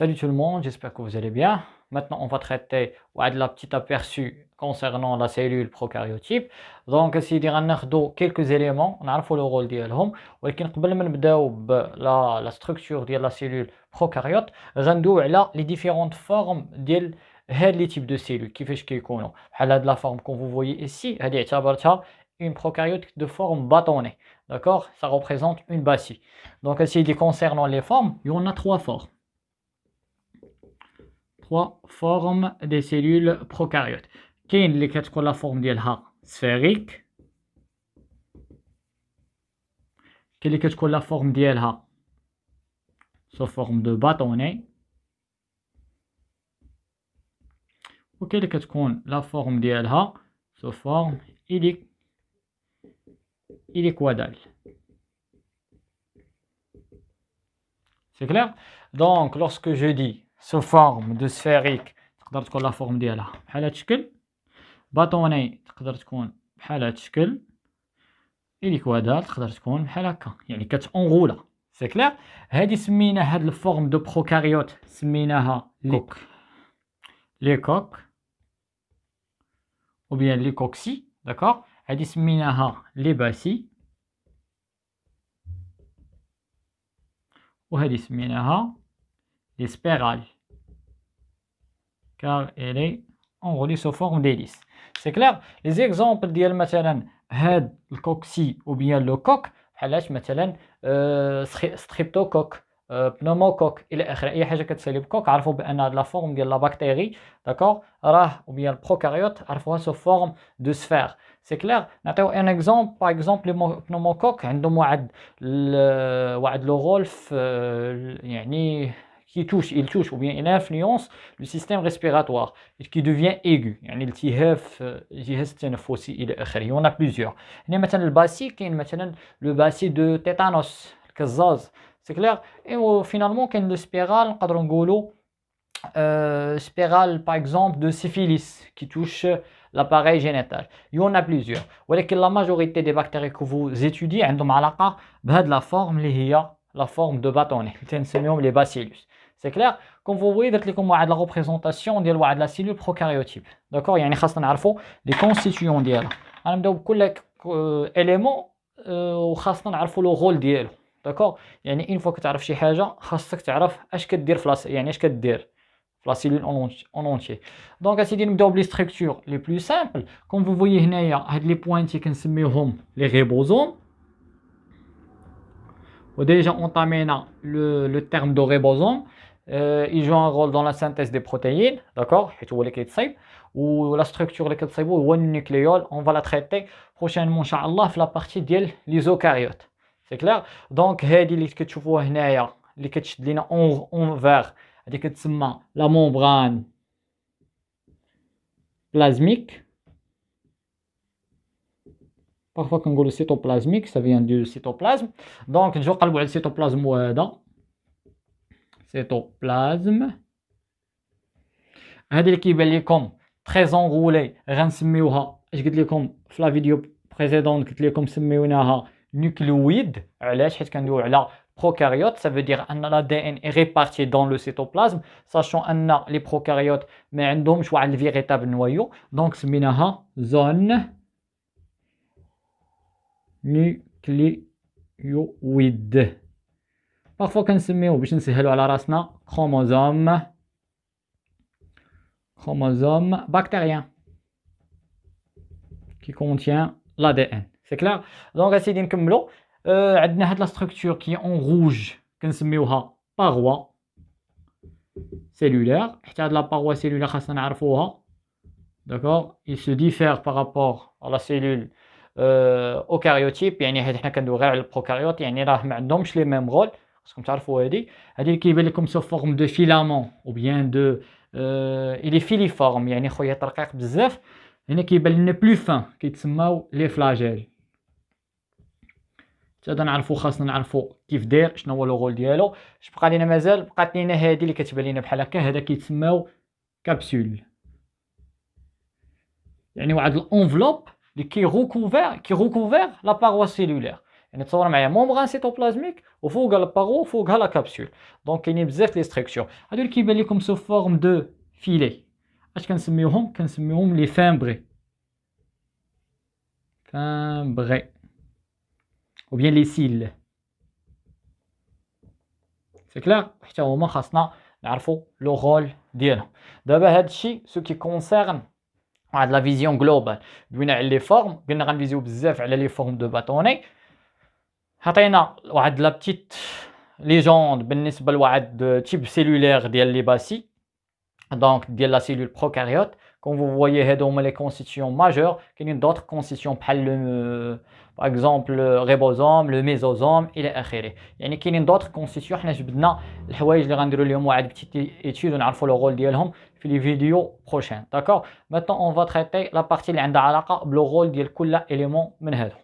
Salut tout le monde, j'espère que vous allez bien. Maintenant, on va traiter la petite aperçu concernant la cellule prokaryotique. Donc, si غناخدو quelques éléments, نعرفوا le rôle ديالهم، ولكن قبل ما نبداو la structure ديال la cellule prokaryote، غندويو على les différentes formes ديال هاد les types de cellules كيفاش كيكونوا. بحال هاد la forme que vous voyez ici، هادي اعتبرتها une prokaryote de forme bâtonnée. D'accord? Ça représente une bâtie. Donc, si concernant les formes, il y en a trois formes. Trois formes des cellules prokaryotes. كاين اللي كتكون لا فورم ديالها سفيريك، كاين اللي كتكون لا فورم ديالها سو فورم دو باتوني، وكاين اللي كتكون لا فورم ديالها سو فورم إليكوادال. C'est clair? Donc, lorsque je dis sous forme de sphérique تقدر تكون لا فورم ديالها بحال هاد الشكل، باتوني تقدر تكون بحال هاد الشكل، إليكوادال تقدر تكون بحال هكا، يعني كتأنغولا. سي كلير؟ هادي سمينا هاد الفورم دو بروكاريوت سميناها لي كوك ou bien لي كوكسي. داكور؟ هادي سميناها لي باسي، وهادي سميناها لي سبيرال car elle est enroulée sous forme d'hélice. C'est clair? Les exemples ديال مثلا هاد الكوكسي ou bien le coq بحالاش مثلا ستريبتوكوك، بنوموكوك الى اخره. اي حاجه كتسالي بكوك عرفوا بان هاد لا فورم ديال لا بكتيري، داكور، راه ou bien البروكاريوت عرفوها سو فورم دو سفير. سي كلير؟ نعطيو ان اكزومبل. باغ اكزومبل لي بنوموكوك عندهم واحد لو رول يعني qui touche ou bien il influence le système respiratoire et qui devient aigu، يعني التهاف الجهاز التنفسي الى اخره. Il y en a plusieurs. هنا مثلا الباسي، كاين مثلا لو باسي دو تيتانوس الكزاز. سي كلير؟ اي فينالمون كاين لو سبيرال، نقدروا نقولوا spirale par exemple de syphilis qui touche l'appareil génital. Il y en a plusieurs. ولكن la majorité des bactéries que vous étudiez عندهم علاقة بهاد la forme اللي هي la forme de bâtonnet اللي تنسميهم les bacillus. C'est clair? Comme vous voyez درت لكم واحد la représentation ديال واحد la cellule prokaryotique. D'accord? يعني خاصنا نعرفوا les constituants ديالها. غنبداو بكل élément وخاصنا نعرفوا le rôle ديالو. D'accord? يعني une fois que تعرف شي حاجة خاصك تعرف اش كدير في يعني اش كدير la cellule en entier. Donc, اسيدي نبداو بلي structures les plus simples. Comme vous voyez هنايا هاد لي بوينتي كنسميوهم لي ريبوزوم. وديجا انطامينا le terme de ribosome. Il joue un rôle dans la synthèse des protéines, d'accord, حيت هو اللي كيتصايب. و la structure اللي كتصايبو هو النيوكليول. On va la traiter prochainement ان شاء الله في la partie ديال les eucaryotes. C'est clair? Donc هادي اللي كتشوفوها هنايا اللي كتشد لينا اون فير، هذه كتسمى لا ممبران بلازميك. بارفوا كنقولوا سيتوبلازميك، ça vient du cytoplasme. دونك نجيو نقلبوا على السيتوبلازم، وهذا سيتوبلازم. هذه اللي كيبان لكم تري انغولي غنسميوها، اش قلت لكم في لا فيديو بريسيدون، قلت لكم سميوناها نيوكليويد. علاش؟ حيت كندويو على prokaryotes, ça veut dire que l'ADN est réparti dans le cytoplasme, sachant que les prokaryotes n'ont pas un véritable noyau. Donc, c'est une zone nucléoïde. Parfois, on dit chromosome bactérien qui contient l'ADN. C'est clair? Donc, essayez de نكملوا. عندنا هاد لا ستركتور كي اون روج كنسميوها باغوا سيلولير. حتى هاد لا باغوا سيلولير خاصنا نعرفوها. داكور؟ il se diffère par rapport à la cellule اوكاريوتيب. يعني حيت حنا كندويو غير على البروكاريوت، يعني راه ما عندهمش لي ميم رول. خاصكم تعرفوا هادي اللي كيبان لكم سو فورم دو فيلامون او بيان دو الي فيليفورم، يعني خيط رقيق بزاف. هنا كيبان لنا بلو فان كيتسماو لي فلاجيل. هذا نعرفو، خاصنا نعرفو كيف داير، شنو هو لو رول ديالو. اش بقى لينا؟ مازال بقات لينا هادي اللي كتبان لينا بحال هكا، هذا كيتسماو كابسول، يعني واحد الانفلوب اللي كي روكوفير لا باغوا سيلولير. يعني تصور معايا ممبران سيتوبلازميك وفوقها الباغو وفوقها لا كابسول. دونك كاينين بزاف لي ستركتور هادو اللي كيبان لكم سو فورم دو فيلي. اش كنسميوهم؟ كنسميوهم لي فامبري، فامبري ou bien les cils. C'est clair؟ حتى هما خاصنا نعرفوا لو رول ديالهم. دابا هاد الشيء سو كي كونسيرن واحد لا فيزيون جلوبال دوينا على لي فورم، قلنا غنفيزيو بزاف على لي فورم دو باتوني. عطينا واحد لا بتيت ليجوند بالنسبه لواحد تيب سيلولير ديال لي باسي، دونك ديال لا سيلول بروكاريوت. كون فو فويي هادو هما لي كونستيتيون ماجور. كاينين دوطر كونستيتيون بحال باغ اكزومبل ريبوزوم، لو ميزوزوم الى اخره. يعني كاينين دوطر كونستيتيون حنا جبدنا الحوايج اللي غنديروا لهم واحد بتيت ايتود ونعرفوا لو رول ديالهم في لي فيديو بروشين. داكور، ميتون اون فا تريتي لا بارتي اللي عندها علاقه بلو رول ديال كل اليمون من هادو.